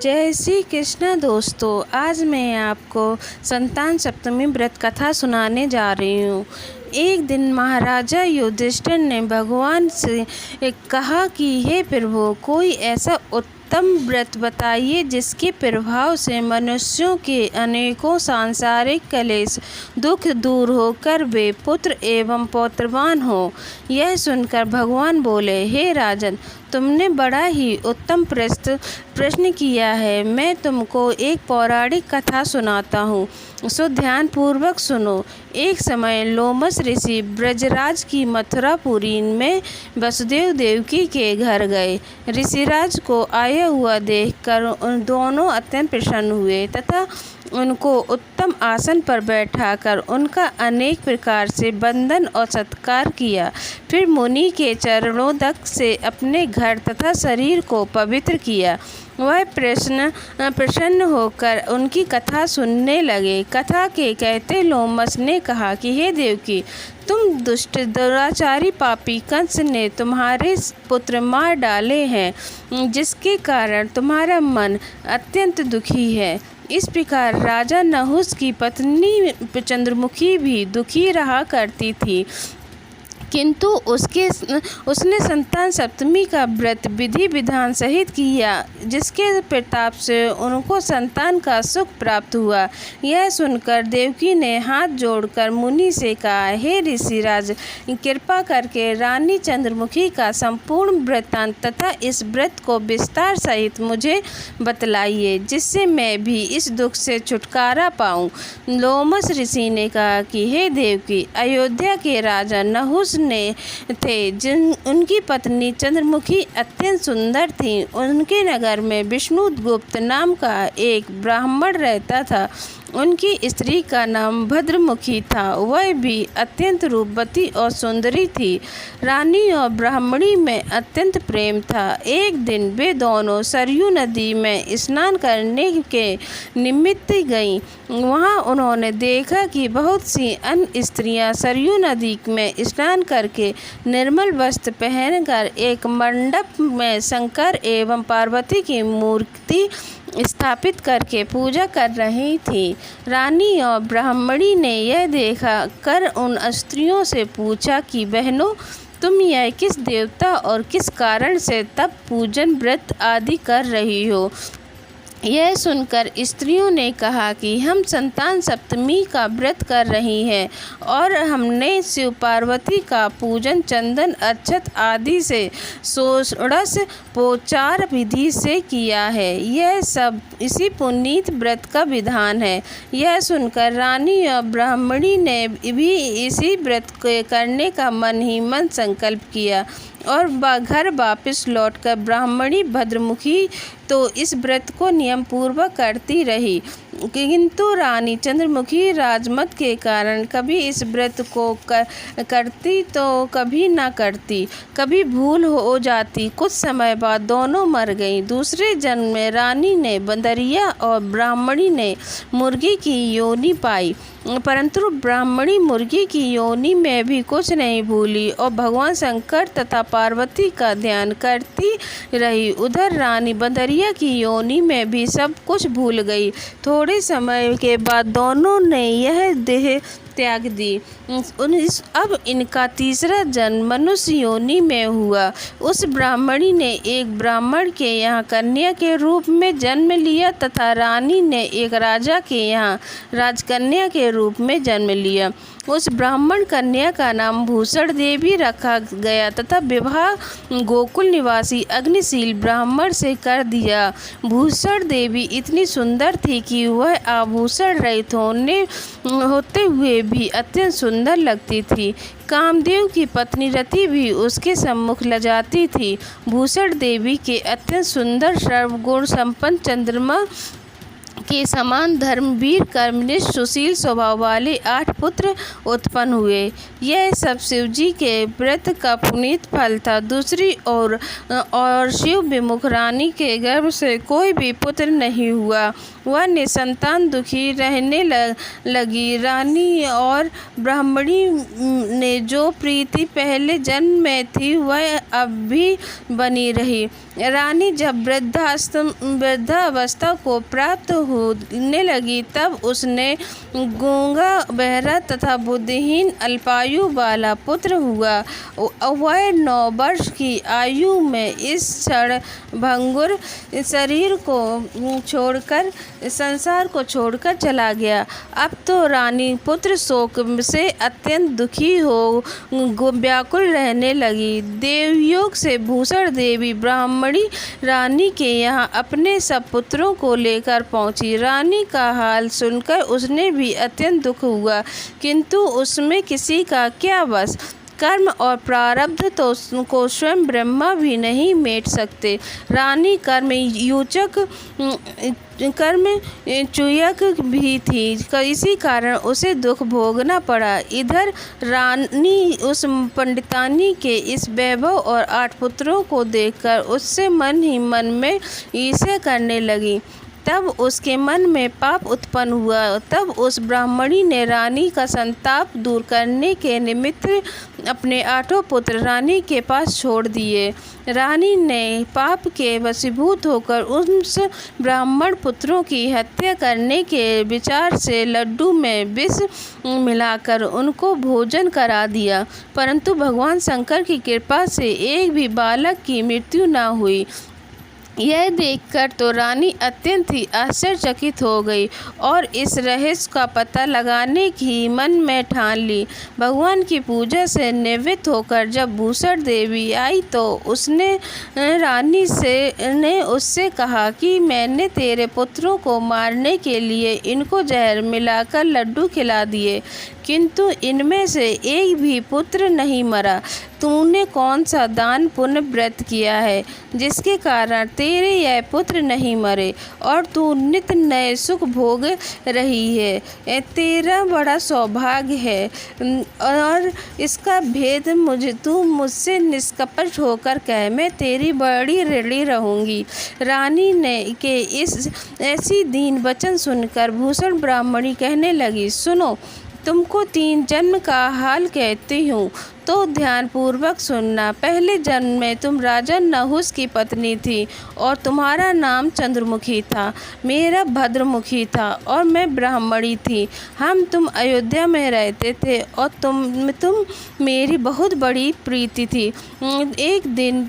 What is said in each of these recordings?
जय श्री कृष्ण दोस्तों। आज मैं आपको संतान सप्तमी व्रत कथा सुनाने जा रही हूँ। एक दिन महाराजा युधिष्ठिर ने भगवान से कहा कि हे प्रभु, कोई ऐसा उत्तम व्रत बताइए जिसके प्रभाव से मनुष्यों के अनेकों सांसारिक क्लेश दुख दूर होकर वे पुत्र एवं पौत्रवान हो। यह सुनकर भगवान बोले, हे राजन, तुमने बड़ा ही उत्तम प्रश्न किया है। मैं तुमको एक पौराणिक कथा सुनाता हूँ, सो ध्यान पूर्वक सुनो। एक समय लोमस ऋषि ब्रजराज की मथुरापुरी में वसुदेव देवकी के घर गए। ऋषिराज को आया हुआ देखकर दोनों अत्यंत प्रसन्न हुए तथा उनको उत्तम आसन पर बैठाकर उनका अनेक प्रकार से वंदन और सत्कार किया। फिर मुनि के चरणों तक से अपने घर तथा शरीर को पवित्र किया। वह प्रसन्न होकर उनकी कथा सुनने लगे। कथा के कहते लोमस ने कहा कि हे देवकी, तुम दुष्ट दुराचारी पापी कंस ने तुम्हारे पुत्र मार डाले हैं, जिसके कारण तुम्हारा मन अत्यंत दुखी है। इस प्रकार राजा नहुस की पत्नी चंद्रमुखी भी दुखी रहा करती थी, किंतु उसने संतान सप्तमी का व्रत विधि विधान सहित किया, जिसके प्रताप से उनको संतान का सुख प्राप्त हुआ। यह सुनकर देवकी ने हाथ जोड़कर मुनि से कहा, हे ऋषिराज, कृपा करके रानी चंद्रमुखी का संपूर्ण वृत्तांत तथा इस व्रत को विस्तार सहित मुझे बतलाइए, जिससे मैं भी इस दुख से छुटकारा पाऊँ। लोमस ऋषि ने कहा कि हे देवकी, अयोध्या के राजा नहुस उनकी पत्नी चंद्रमुखी अत्यंत सुंदर थी। उनके नगर में विष्णुगुप्त नाम का एक ब्राह्मण रहता था। उनकी स्त्री का नाम भद्रमुखी था। वह भी अत्यंत रूपवती और सुंदरी थी। रानी और ब्राह्मणी में अत्यंत प्रेम था। एक दिन वे दोनों सरयू नदी में स्नान करने के निमित्त गईं। वहां उन्होंने देखा कि बहुत सी अन्य स्त्रियां सरयू नदी में स्नान करके निर्मल वस्त्र पहनकर एक मंडप में शंकर एवं पार्वती की मूर्ति स्थापित करके पूजा कर रही थी। रानी और ब्राह्मणी ने यह देखा कर उन स्त्रियों से पूछा कि बहनों, तुम यह किस देवता और किस कारण से तप पूजन व्रत आदि कर रही हो? यह सुनकर स्त्रियों ने कहा कि हम संतान सप्तमी का व्रत कर रही हैं और हमने शिव पार्वती का पूजन चंदन अक्षत आदि से षोडशोपचार विधि से किया है। यह सब इसी पुनीत व्रत का विधान है। यह सुनकर रानी और ब्राह्मणी ने भी इसी व्रत करने का मन ही मन संकल्प किया और घर वापस लौटकर ब्राह्मणी भद्रमुखी तो इस व्रत को नियम पूर्वक करती रही, किंतु रानी चंद्रमुखी राजमत के कारण कभी इस व्रत को करती तो कभी न करती, कभी भूल हो जाती। कुछ समय बाद दोनों मर गईं। दूसरे जन्म में रानी ने बंदरिया और ब्राह्मणी ने मुर्गी की योनि पाई, परंतु ब्राह्मणी मुर्गी की योनि में भी कुछ नहीं भूली और भगवान शंकर तथा पार्वती का ध्यान करती रही। उधर रानी बंदरिया की योनि में भी सब कुछ भूल गई। थोड़े समय के बाद दोनों ने यह देह त्याग दी। अब इनका तीसरा जन्म मनुष्य योनि में हुआ। उस ब्राह्मणी ने एक ब्राह्मण के यहाँ कन्या के रूप में जन्म लिया तथा रानी ने एक राजा के यहाँ राजकन्या के रूप में जन्म लिया। उस ब्राह्मण कन्या का नाम भूषण देवी रखा गया तथा विवाह गोकुल निवासी अग्निशील ब्राह्मण से कर दिया। भूषण देवी इतनी सुंदर थी कि वह आभूषण रहित होते हुए भी अत्यंत सुंदर लगती थी। कामदेव की पत्नी रति भी उसके सम्मुख लजाती थी। भूषण देवी के अत्यंत सुंदर सर्वगुण संपन्न चंद्रमा के समान धर्मवीर, कर्मनिष्ठ, सुशील स्वभाव वाले 8 पुत्र उत्पन्न हुए। यह सब शिवजी के व्रत का पुनीत फल था। दूसरी ओर और शिव विमुख रानी के गर्भ से कोई भी पुत्र नहीं हुआ। वह निसंतान दुखी रहने लगी। रानी और ब्राह्मणी ने जो प्रीति पहले जन्म में थी वह अब भी बनी रही। रानी जब वृद्धावस्था को प्राप्त होने लगी तब उसने गूंगा, बहरा तथा बुद्धिहीन अल्पायु वाला पुत्र हुआ। वह 9 वर्ष की आयु में इस क्षण भंगुर शरीर को छोड़कर संसार को छोड़कर चला गया। अब तो रानी पुत्र शोक से अत्यंत दुखी हो व्याकुल रहने लगी। देवयोग से भूषण देवी ब्राह्मणी रानी के यहाँ अपने सब पुत्रों को लेकर पहुँची। रानी का हाल सुनकर उसने भी अत्यंत दुख हुआ, किंतु उसमें किसी का क्या बस। कर्म और प्रारब्ध तो को स्वयं ब्रह्मा भी नहीं मेट सकते। रानी कर्म चूयक भी थी, इसी कारण उसे दुख भोगना पड़ा। इधर रानी उस पंडितानी के इस वैभव और 8 पुत्रों को देखकर उससे मन ही मन में ईर्ष्या करने लगी। तब उसके मन में पाप उत्पन्न हुआ। तब उस ब्राह्मणी ने रानी का संताप दूर करने के निमित्त अपने 8 पुत्र रानी के पास छोड़ दिए। रानी ने पाप के वशीभूत होकर उस ब्राह्मण पुत्रों की हत्या करने के विचार से लड्डू में विष मिलाकर उनको भोजन करा दिया, परंतु भगवान शंकर की कृपा से एक भी बालक की मृत्यु न हुई। यह देखकर तो रानी अत्यंत ही आश्चर्यचकित हो गई और इस रहस्य का पता लगाने की मन में ठान ली। भगवान की पूजा से निवृत्त होकर जब भूषण देवी आई तो उसने रानी ने उससे कहा कि मैंने तेरे पुत्रों को मारने के लिए इनको जहर मिलाकर लड्डू खिला दिए, किंतु इनमें से एक भी पुत्र नहीं मरा। तूने कौन सा दान पुण्य व्रत किया है जिसके कारण तेरे यह पुत्र नहीं मरे और तू नित्य नए सुख भोग रही है? तेरा बड़ा सौभाग्य है और इसका भेद तू मुझसे निष्कपट होकर कह, मैं तेरी बड़ी ऋणी रहूँगी। रानी ने के इस ऐसी दीन वचन सुनकर भूषण ब्राह्मणी कहने लगी, सुनो, तुमको 3 जन्म का हाल कहती हूँ तो ध्यानपूर्वक सुनना। पहले जन्म में तुम राजा नहुस की पत्नी थी और तुम्हारा नाम चंद्रमुखी था, मेरा भद्रमुखी था और मैं ब्राह्मणी थी। तुम अयोध्या में रहते थे और तुम मेरी बहुत बड़ी प्रीति थी। एक दिन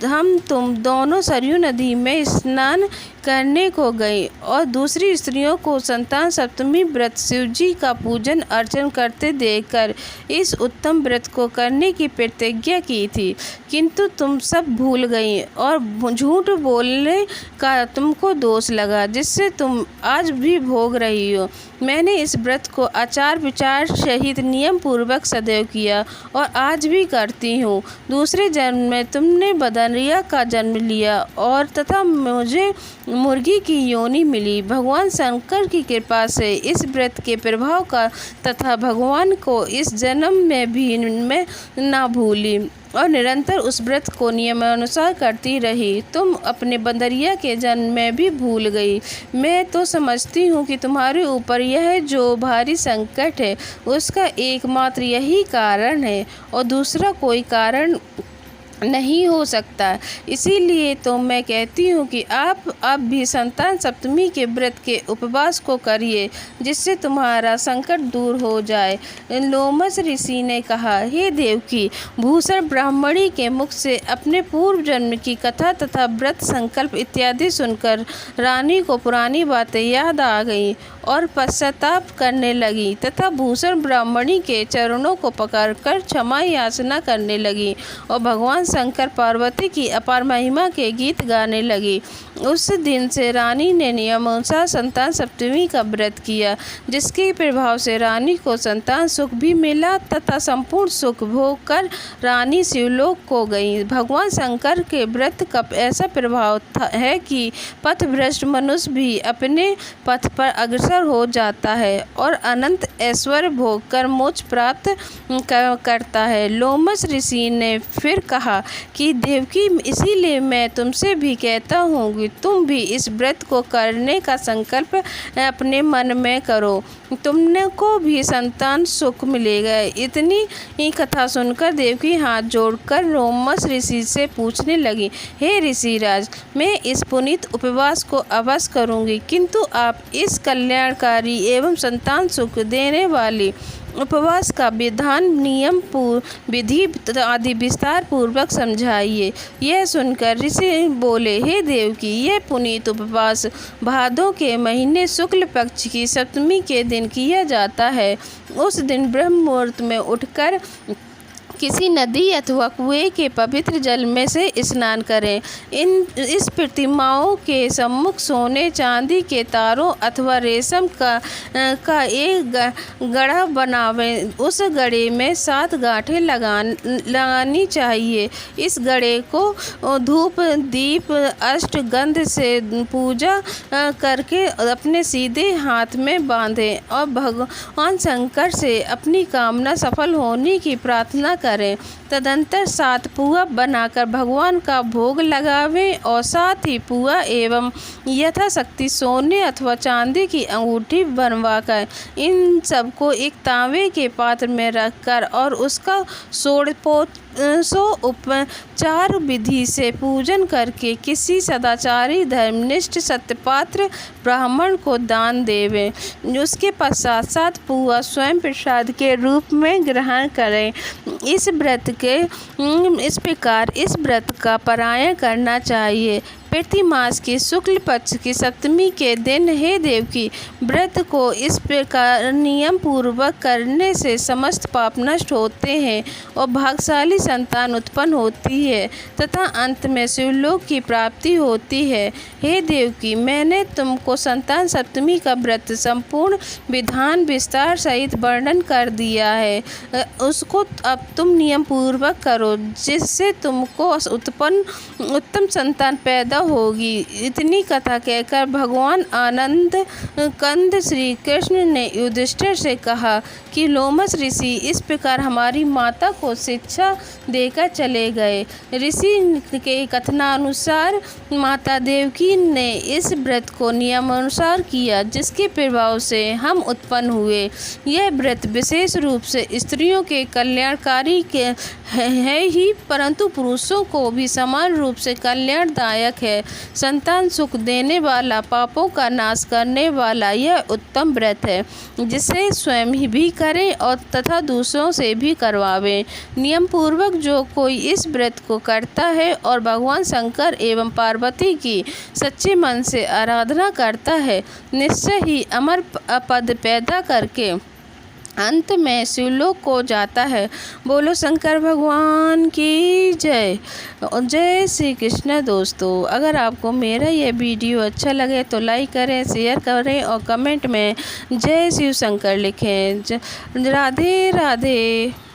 तुम दोनों सरयू नदी में स्नान करने को गए और दूसरी स्त्रियों को संतान सप्तमी व्रत शिवजी का पूजन अर्चन करते देखकर इस उत्तम व्रत को करने की प्रतिज्ञा की थी, किंतु तुम सब भूल गई और झूठ बोलने का तुमको दोष लगा, जिससे तुम आज भी भोग रही हो। मैंने इस व्रत को आचार विचार सहित नियम पूर्वक सदैव किया और आज भी करती हूँ। दूसरे जन्म में तुमने बदरिया का जन्म लिया और तथा मुझे मुर्गी की योनि मिली। भगवान शंकर की कृपा से इस व्रत के प्रभाव का तथा भगवान को इस जन्म में भी मैं ना भूली और निरंतर उस व्रत को नियमानुसार करती रही। तुम अपने बंदरिया के जन्म में भी भूल गई। मैं तो समझती हूँ कि तुम्हारे ऊपर यह जो भारी संकट है उसका एकमात्र यही कारण है और दूसरा कोई कारण नहीं हो सकता। इसीलिए तो मैं कहती हूँ कि आप अब भी संतान सप्तमी के व्रत के उपवास को करिए, जिससे तुम्हारा संकट दूर हो जाए। लोमस ऋषि ने कहा, हे देवकी, भूषण ब्राह्मणी के मुख से अपने पूर्व जन्म की कथा तथा व्रत संकल्प इत्यादि सुनकर रानी को पुरानी बातें याद आ गईं और पश्चाताप करने लगी तथा भूषण ब्राह्मणी के चरणों को पकड़कर क्षमा याचना करने लगी और भगवान शंकर पार्वती की अपार महिमा के गीत गाने लगी। उस दिन से रानी ने नियमानुसार संतान सप्तमी का व्रत किया, जिसके प्रभाव से रानी को संतान सुख भी मिला तथा संपूर्ण सुख भोग कर रानी शिवलोक को गई। भगवान शंकर के व्रत का ऐसा प्रभाव है कि पथभ्रष्ट मनुष्य भी अपने पथ पर अग्रसर हो जाता है और अनंत ऐश्वर्य भोग कर मोक्ष प्राप्त करता है। लोमस ऋषि ने फिर कहा कि देवकी, इसीलिए मैं तुमसे भी कहता हूँ कि तुम भी इस व्रत को करने का संकल्प अपने मन में करो, तुमने को भी संतान सुख मिलेगा। इतनी ही कथा सुनकर देवकी हाथ जोड़कर लोमस ऋषि से पूछने लगी, हे ऋषिराज, मैं इस पुनीत उपवास को अवश्य करूँगी, किंतु आप इस कल्याणकारी एवं संतान सुख देने वाली उपवास का विधान, नियम, विधि आदि विस्तार पूर्वक समझाइए। यह सुनकर ऋषि बोले, हे देवकी, यह पुनीत उपवास भादों के महीने शुक्ल पक्ष की सप्तमी के दिन किया जाता है। उस दिन ब्रह्म मुहूर्त में उठकर किसी नदी अथवा कुएं के पवित्र जल में से स्नान करें। इस प्रतिमाओं के सम्मुख सोने चांदी के तारों अथवा रेशम का एक गड़ा बनावें। उस गड़े में 7 गांठें लगानी चाहिए। इस गड़े को धूप दीप अष्टगंध से पूजा करके अपने सीधे हाथ में बांधें और भगवान शंकर से अपनी कामना सफल होने की प्रार्थना करें। तदंतर 7 पुआ बनाकर भगवान का भोग लगावें और साथ ही पुआ एवं यथाशक्ति सोने अथवा चांदी की अंगूठी बनवाकर इन सबको एक तांबे के पात्र में रखकर और उसका उपचार विधि से पूजन करके किसी सदाचारी धर्मनिष्ठ सत्यपात्र ब्राह्मण को दान देवें। उसके पश्चात 7 पुआ स्वयं प्रसाद के रूप में ग्रहण करें। इस प्रकार इस व्रत का पारायण करना चाहिए। प्रति मास की शुक्ल पक्ष की सप्तमी के दिन हे देवकी, व्रत को इस प्रकार नियम पूर्वक करने से समस्त पाप नष्ट होते हैं और भाग्यशाली संतान उत्पन्न होती है तथा अंत में शिवलोक की प्राप्ति होती है। हे देवकी, मैंने तुमको संतान सप्तमी का व्रत संपूर्ण विधान विस्तार सहित वर्णन कर दिया है। उसको अब तुम नियम पूर्वक करो, जिससे तुमको उत्तम संतान पैदा होगी। इतनी कथा कहकर भगवान आनंद कंद श्री कृष्ण ने युधिष्ठिर से कहा कि लोमस ऋषि इस प्रकार हमारी माता को शिक्षा देकर चले गए। ऋषि के कथनानुसार माता देवकी ने इस व्रत को नियमानुसार किया, जिसके प्रभाव से हम उत्पन्न हुए। यह व्रत विशेष रूप से स्त्रियों के कल्याणकारी है ही, परंतु पुरुषों को भी समान रूप से कल्याणदायक है। संतान सुख देने वाला, पापों का नाश करने वाला यह उत्तम व्रत है, जिसे स्वयं ही भी करें और तथा दूसरों से भी करवावें। नियम पूर्वक जो कोई इस व्रत को करता है और भगवान शंकर एवं पार्वती की सच्चे मन से आराधना करता है, निश्चय ही अमर पद पैदा करके अंत में शिवलोक को जाता है। बोलो शंकर भगवान की जय। जय श्री कृष्ण। दोस्तों, अगर आपको मेरा यह वीडियो अच्छा लगे तो लाइक करें, शेयर करें और कमेंट में जय शिव शंकर लिखें। राधे राधे।